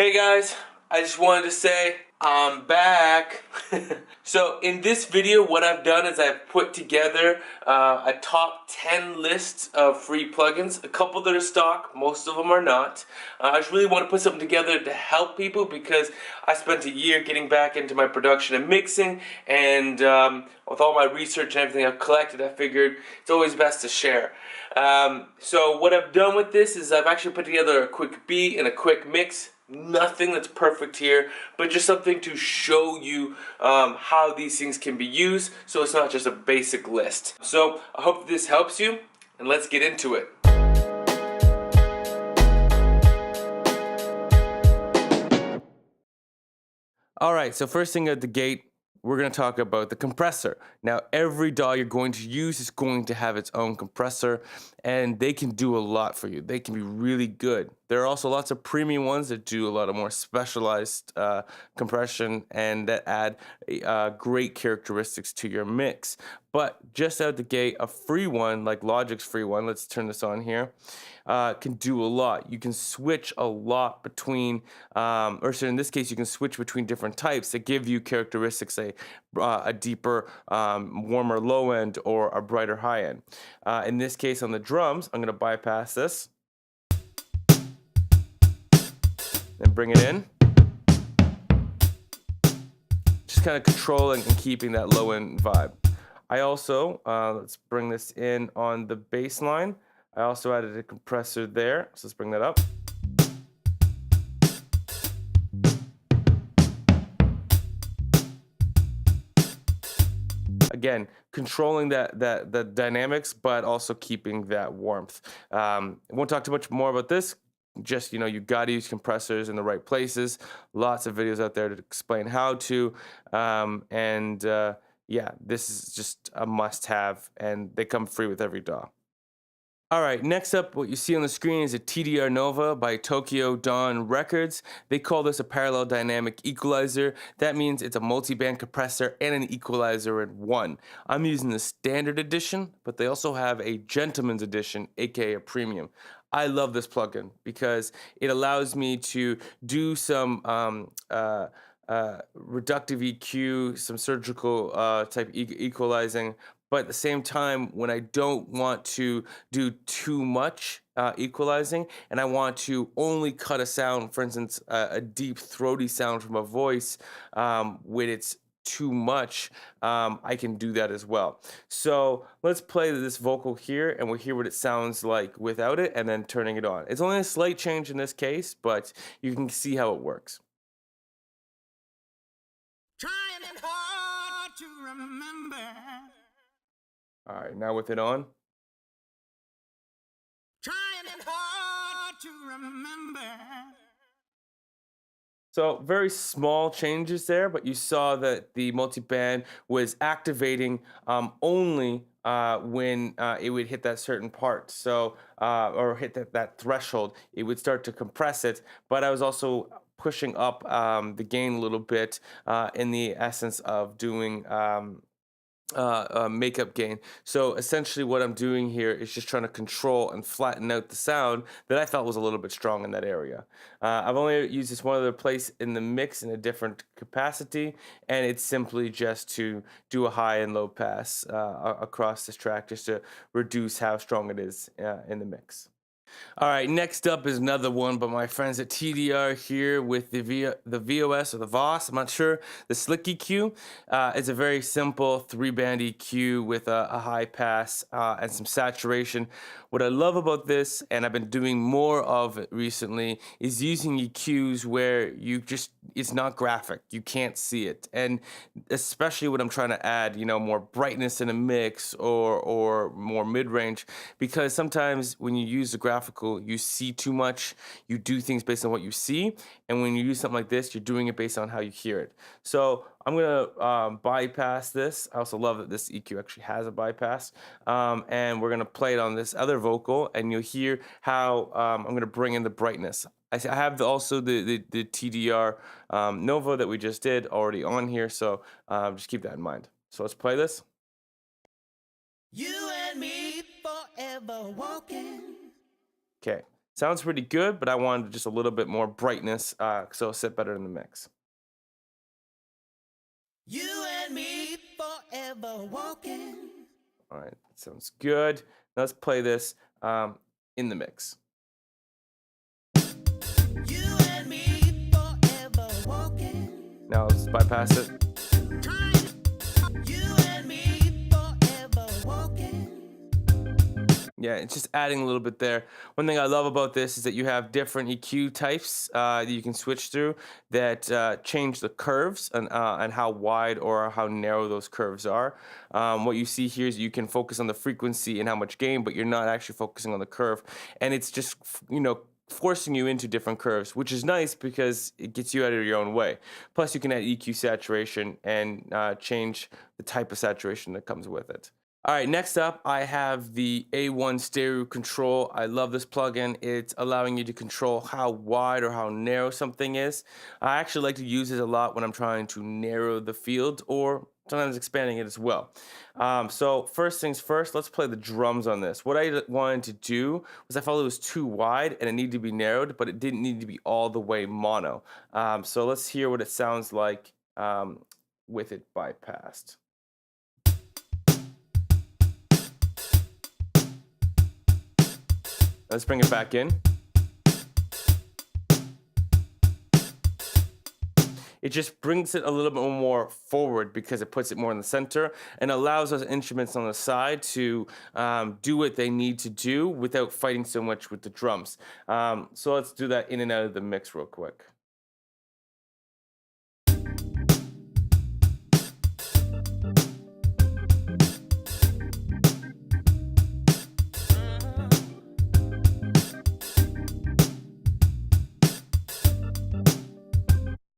Hey guys, I just wanted to say I'm back. So in this video what I've done is I've put together a top 10 list of free plugins. A couple that are stock, most of them are not. I just really want to put something together to help people because I spent a year getting back into my production and mixing, and with all my research and everything I've collected, I figured it's always best to share. So what I've done with this is I've actually put together a quick beat and a quick mix. Nothing that's perfect here, but just something to show you how these things can be used, so it's not just a basic list. So I hope this helps you, and let's get into it. Alright, so first thing at the gate, we're going to talk about the compressor. Now, every DAW you're going to use is going to have its own compressor, and they can do a lot for you. They can be really good. There are also lots of premium ones that do a lot of more specialized compression and that add great characteristics to your mix. But just out the gate, a free one, like Logic's free one, let's turn this on here, can do a lot. You can switch a lot between, or so in this case, you can switch between different types that give you characteristics, say a deeper, warmer low end or a brighter high end. In this case, on the drums, I'm going to bypass this and bring it in. Just kind of controlling and keeping that low end vibe. I also, let's bring this in on the bass line. I also added a compressor there, so let's bring that up. Again, controlling the dynamics, but also keeping that warmth. I won't talk too much more about this. Just, you gotta use compressors in the right places. Lots of videos out there to explain how to, yeah, this is just a must-have, and they come free with every DAW. All right, next up, what you see on the screen is a TDR Nova by Tokyo Dawn Records. They call this a parallel dynamic equalizer. That means it's a multi-band compressor and an equalizer in one. I'm using the standard edition, but they also have a gentleman's edition, aka a premium. I love this plugin because it allows me to do some reductive EQ, some surgical type equalizing, but at the same time, when I don't want to do too much equalizing and I want to only cut a sound, for instance, a deep throaty sound from a voice when it's too much, I can do that as well. So let's play this vocal here and we'll hear what it sounds like without it and then turning it on. It's only a slight change in this case, but you can see how it works. Trying hard to remember. All right, now with it on. Trying hard to remember. So very small changes there, but you saw that the multi-band was activating only when it would hit that certain part, so or hit that threshold. It would start to compress it, but I was also pushing up the gain a little bit in the essence of doing makeup gain. So essentially what I'm doing here is just trying to control and flatten out the sound that I felt was a little bit strong in that area. I've only used this one other place in the mix in a different capacity, and it's simply just to do a high and low pass across this track just to reduce how strong it is in the mix. All right, next up is another one by my friends at TDR here with the VOS or the VOS, I'm not sure, the SlickEQ. It's a very simple 3-band EQ with a high pass and some saturation. What I love about this, and I've been doing more of it recently, is using EQs where it's not graphic, you can't see it. And especially when I'm trying to add, more brightness in a mix or more mid-range, because sometimes when you use the graphical, you see too much, you do things based on what you see, and when you use something like this, you're doing it based on how you hear it. So I'm gonna bypass this. I also love that this EQ actually has a bypass, and we're gonna play it on this other vocal, and you'll hear how I'm gonna bring in the brightness. I have also the TDR Nova that we just did already on here, so just keep that in mind. So let's play this. You and me forever walking. Okay, Sounds pretty good, but I wanted just a little bit more brightness, so it'll sit better in the mix. You and me forever walking. All right, sounds good. Now let's play this in the mix. You and me forever walking. Now let's bypass it. You and me forever walking. Yeah, it's just adding a little bit there. One thing I love about this is that you have different EQ types that you can switch through that change the curves and how wide or how narrow those curves are. What you see here is you can focus on the frequency and how much gain, but you're not actually focusing on the curve. And it's just, forcing you into different curves, which is nice because it gets you out of your own way. Plus, you can add EQ saturation and change the type of saturation that comes with it. All right, next up, I have the A1 stereo control. I love this plugin. It's allowing you to control how wide or how narrow something is. I actually like to use it a lot when I'm trying to narrow the field or sometimes expanding it as well. So first things first, let's play the drums on this. What I wanted to do was I felt it was too wide and it needed to be narrowed, but it didn't need to be all the way mono. So let's hear what it sounds like with it bypassed. Let's bring it back in. It just brings it a little bit more forward because it puts it more in the center and allows those instruments on the side to do what they need to do without fighting so much with the drums. So let's do that in and out of the mix real quick.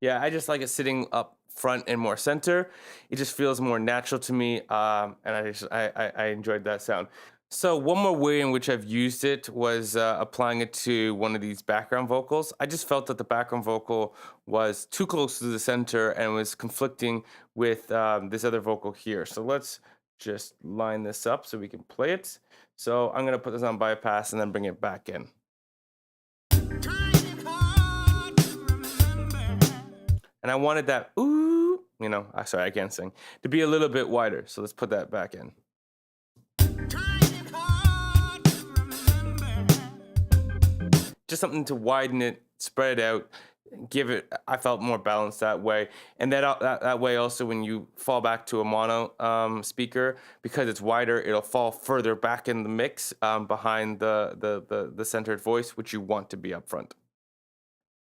Yeah, I just like it sitting up front and more center. It just feels more natural to me, and I enjoyed that sound. So one more way in which I've used it was applying it to one of these background vocals. I just felt that the background vocal was too close to the center and was conflicting with this other vocal here. So let's just line this up so we can play it. So I'm gonna put this on bypass and then bring it back in. And I wanted that ooh, sorry, I can't sing, to be a little bit wider. So let's put that back in. Just something to widen it, spread it out, give it, I felt more balanced that way. And that way also when you fall back to a mono speaker, because it's wider, it'll fall further back in the mix behind the centered voice, which you want to be up front.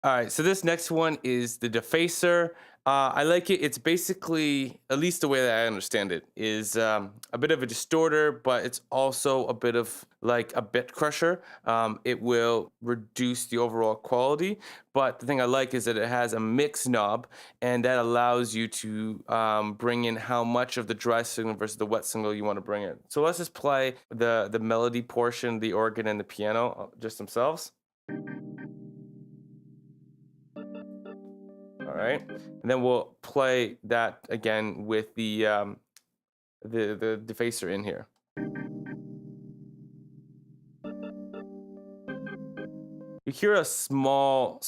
All right, so this next one is the Defacer. I like it. It's basically, at least the way that I understand it, is a bit of a distorter, but it's also a bit of like a bit crusher. It will reduce the overall quality, but the thing I like is that it has a mix knob, and that allows you to bring in how much of the dry signal versus the wet signal you want to bring in. So let's just play the melody portion, the organ and the piano just themselves. All right, and then we'll play that again with the defacer in here. You hear a small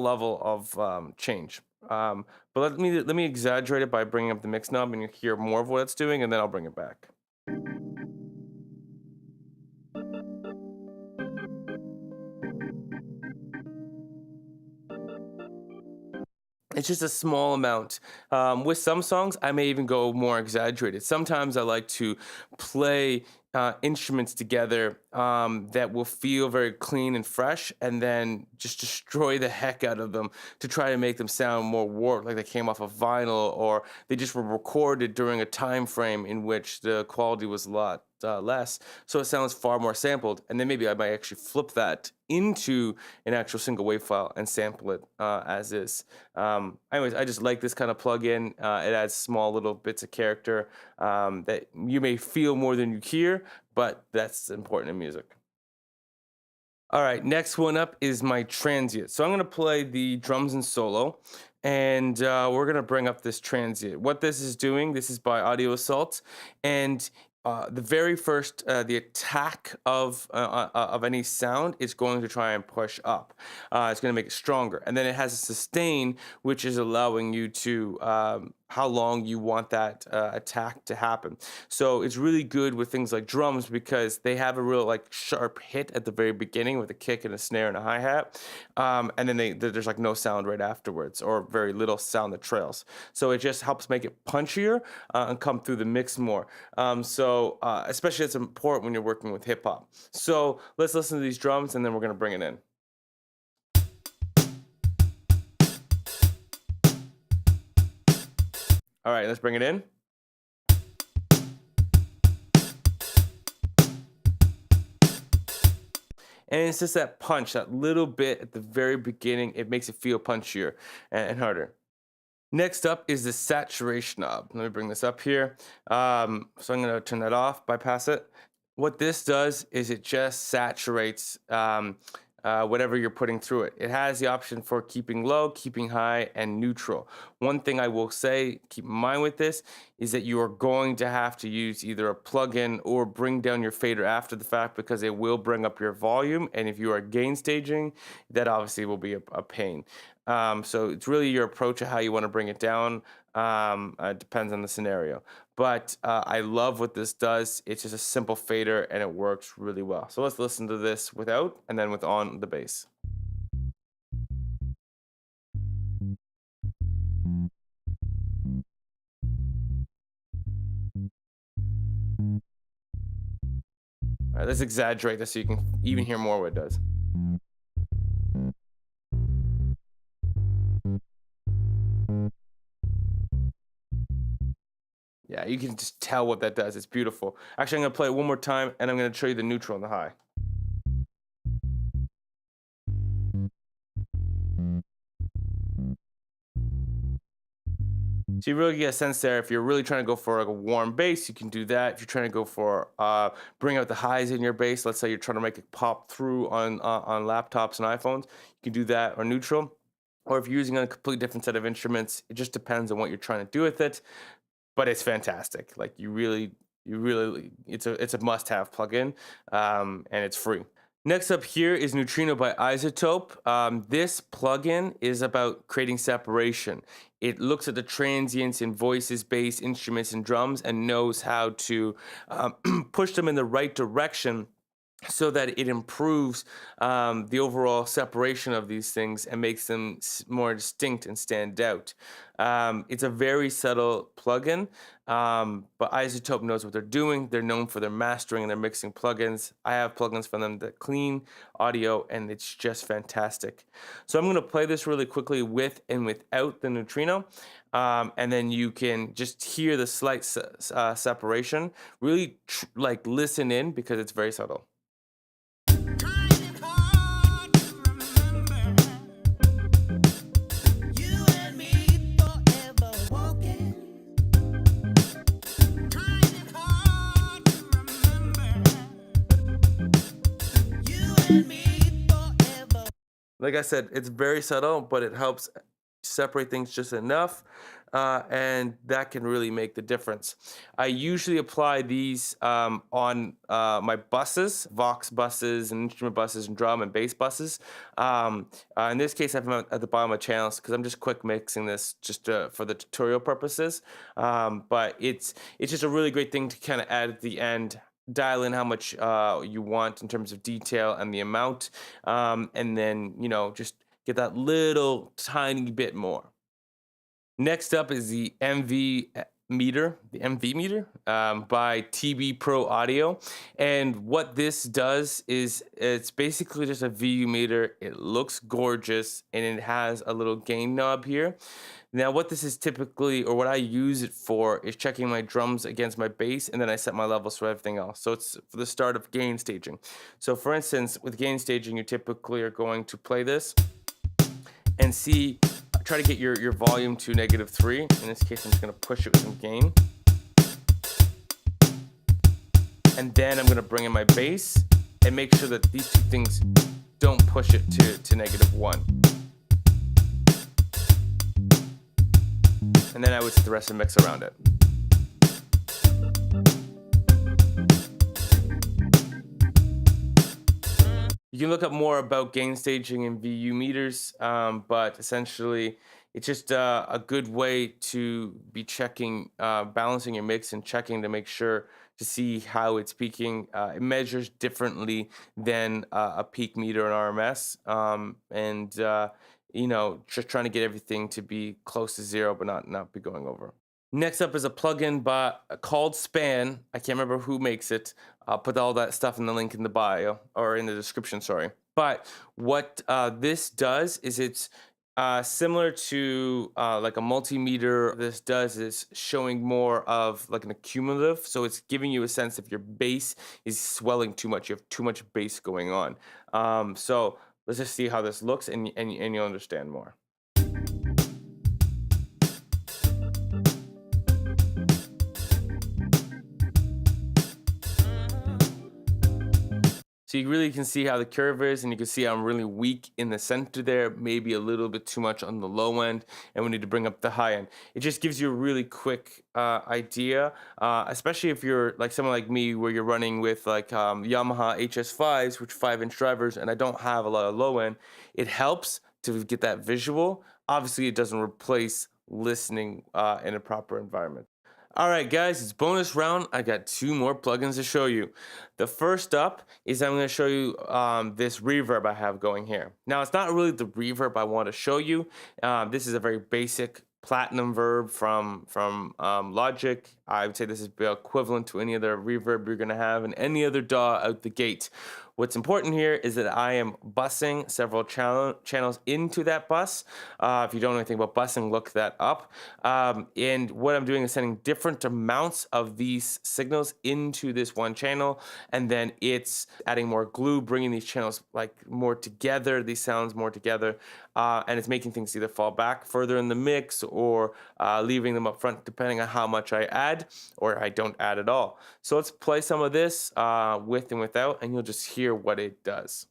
level of change, but let me exaggerate it by bringing up the mix knob, and you hear more of what it's doing, and then I'll bring it back. It's just a small amount. With some songs, I may even go more exaggerated. Sometimes I like to play instruments together that will feel very clean and fresh, and then just destroy the heck out of them to try to make them sound more warped, like they came off of vinyl, or they just were recorded during a time frame in which the quality was a lot less, so it sounds far more sampled. And then maybe I might actually flip that into an actual single wave file and sample it as is. Anyways, I just like this kind of plugin. It adds small little bits of character that you may feel more than you hear, but that's important in music. All right, next one up is my Transient. So I'm gonna play the drums and solo, and we're gonna bring up this Transient. What this is doing, this is by Audio Assault, and the very first the attack of any sound is going to try and push up. It's going to make it stronger, and then it has a sustain, which is allowing you to how long you want that attack to happen. So it's really good with things like drums because they have a real like sharp hit at the very beginning with a kick and a snare and a hi-hat, and then there's like no sound right afterwards, or very little sound that trails. So it just helps make it punchier and come through the mix more. Especially it's important when you're working with hip hop. So let's listen to these drums and then we're gonna bring it in. All right, let's bring it in. And it's just that punch, that little bit at the very beginning. It makes it feel punchier and harder. Next up is the saturation knob. Let me bring this up here. So I'm going to turn that off, bypass it. What this does is it just saturates whatever you're putting through it. It has the option for keeping low, keeping high, and neutral. One thing I will say, keep in mind with this, is that you are going to have to use either a plugin or bring down your fader after the fact, because it will bring up your volume. And if you are gain staging, that obviously will be a pain. So it's really your approach of how you want to bring it down. It depends on the scenario. But I love what this does. It's just a simple fader and it works really well. So let's listen to this without and then with on the bass. All right, let's exaggerate this so you can even hear more what it does. Yeah, you can just tell what that does. It's beautiful. Actually, I'm going to play it one more time, and I'm going to show you the neutral and the high. So you really get a sense there. If you're really trying to go for like a warm bass, you can do that. If you're trying to go for bring out the highs in your bass, let's say you're trying to make it pop through on laptops and iPhones, you can do that, or neutral. Or if you're using a completely different set of instruments, it just depends on what you're trying to do with it. But it's fantastic. Like you really, it's a must-have plugin, and it's free. Next up here is Neutrino by iZotope. This plugin is about creating separation. It looks at the transients in voices, bass, instruments, and drums, and knows how to push them in the right direction so that it improves the overall separation of these things and makes them more distinct and stand out. It's a very subtle plugin, but iZotope knows what they're doing. They're known for their mastering and their mixing plugins. I have plugins from them that clean audio, and it's just fantastic. So I'm going to play this really quickly with and without the Neutrino. And then you can just hear the slight separation. Really like listen in because it's very subtle. Like I said, it's very subtle, but it helps separate things just enough, and that can really make the difference. I usually apply these on my buses, Vox buses, and instrument buses, and drum and bass buses. In this case, I have them at the bottom of channels because I'm just quick mixing this just for the tutorial purposes. But it's just a really great thing to kind of add at the end. Dial in how much you want in terms of detail and the amount, and then just get that little tiny bit more. Next up is the mvMeter, by TB Pro Audio, and what this does is it's basically just a VU meter. It looks gorgeous, and it has a little gain knob here. Now, what this is typically, or what I use it for, is checking my drums against my bass, and then I set my levels for everything else. So it's for the start of gain staging. So for instance, with gain staging, you typically are going to play this and try to get your volume to -3. In this case, I'm just going to push it with some gain. And then I'm going to bring in my bass and make sure that these two things don't push it to -1. And then I would set the rest of the mix around it. You can look up more about gain staging and VU meters, but essentially, it's just a good way to be checking, balancing your mix and checking to make sure to see how it's peaking. It measures differently than a peak meter and RMS, and just trying to get everything to be close to zero, but not be going over. Next up is a plugin called Span. I can't remember who makes it. I'll put all that stuff in the link in the bio or in the description. Sorry. But what this does is it's similar to like a multimeter. This does is showing more of like an accumulative. So it's giving you a sense if your bass is swelling too much. You have too much bass going on. So let's just see how this looks, and you'll understand more. So you really can see how the curve is, and you can see I'm really weak in the center there, maybe a little bit too much on the low end, and we need to bring up the high end. It just gives you a really quick idea, especially if you're like someone like me, where you're running with like Yamaha HS5s, which 5-inch drivers, and I don't have a lot of low end. It helps to get that visual. Obviously, it doesn't replace listening in a proper environment. All right, guys, it's bonus round. I got 2 more plugins to show you. The first up is I'm going to show you this reverb I have going here. Now, it's not really the reverb I want to show you. This is a very basic platinum Verb from Logic. I would say this is equivalent to any other reverb you're going to have in any other DAW out the gate. What's important here is that I am busing several channels into that bus. If you don't know anything about busing, look that up. And what I'm doing is sending different amounts of these signals into this one channel, and then it's adding more glue, bringing these channels like more together, these sounds more together, and it's making things either fall back further in the mix or leaving them up front, depending on how much I add or I don't add at all. So let's play some of this with and without, and you'll just hear what it does.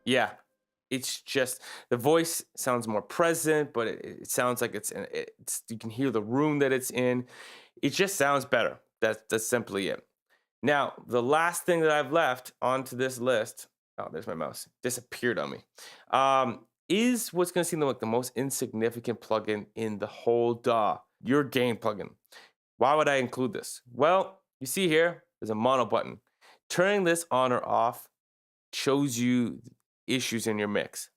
Yeah, it's just the voice sounds more present, but it sounds like it's you can hear the room that it's in. It just sounds better. That's simply it. Now, the last thing that I've left onto this list, oh, there's my mouse, disappeared on me, is what's going to seem like the most insignificant plugin in the whole DAW, your gain plugin. Why would I include this? Well, you see here, there's a mono button. Turning this on or off shows you issues in your mix.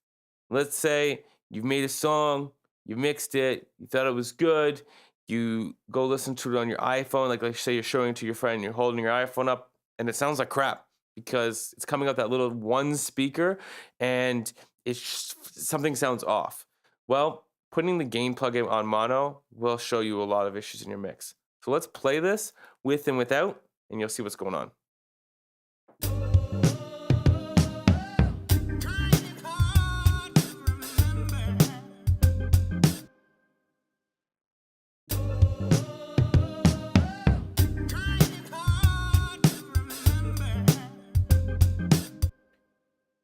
Let's say you've made a song, you mixed it, you thought it was good, you go listen to it on your iPhone, like say you're showing it to your friend, you're holding your iPhone up, and it sounds like crap because it's coming out that little one speaker, and it's just, something sounds off. Well, putting the gain plugin on mono will show you a lot of issues in your mix. So let's play this with and without, and you'll see what's going on.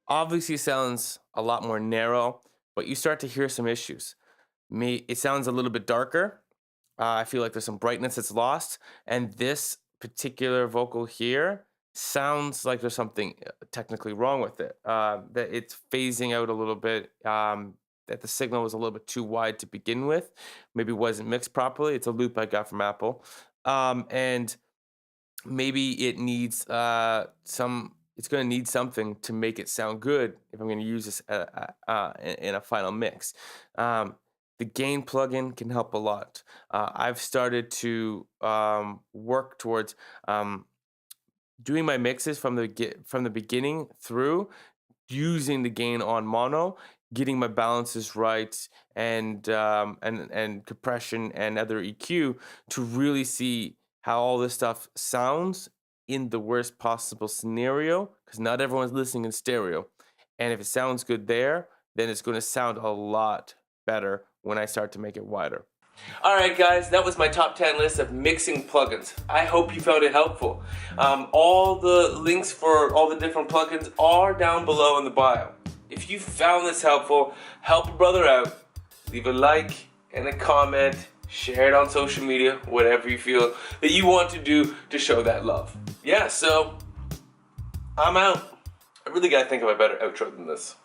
Obviously sounds a lot more narrow, but you start to hear some issues. It sounds a little bit darker. I feel like there's some brightness that's lost, and this particular vocal here sounds like there's something technically wrong with it. That it's phasing out a little bit. That the signal was a little bit too wide to begin with. Maybe wasn't mixed properly. It's a loop I got from Apple, and maybe it needs some. It's going to need something to make it sound good if I'm going to use this in a final mix. The gain plugin can help a lot. I've started to work towards doing my mixes from the beginning through using the gain on mono, getting my balances right, and compression and other EQ to really see how all this stuff sounds in the worst possible scenario, because not everyone's listening in stereo. And if it sounds good there, then it's going to sound a lot better when I start to make it wider. Alright guys, that was my top 10 list of mixing plugins. I hope you found it helpful. All the links for all the different plugins are down below in the bio. If you found this helpful, help a brother out. Leave a like and a comment, share it on social media, whatever you feel that you want to do to show that love. Yeah, so I'm out. I really gotta think of a better outro than this.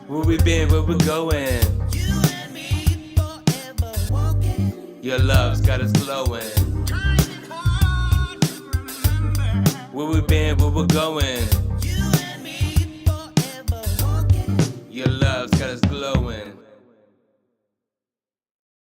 Where we been, where we going? You and me forever walking. Your love's got us glowing. Trying hard to remember. Where we been, where we going? You and me forever walking. Your love's got us glowing.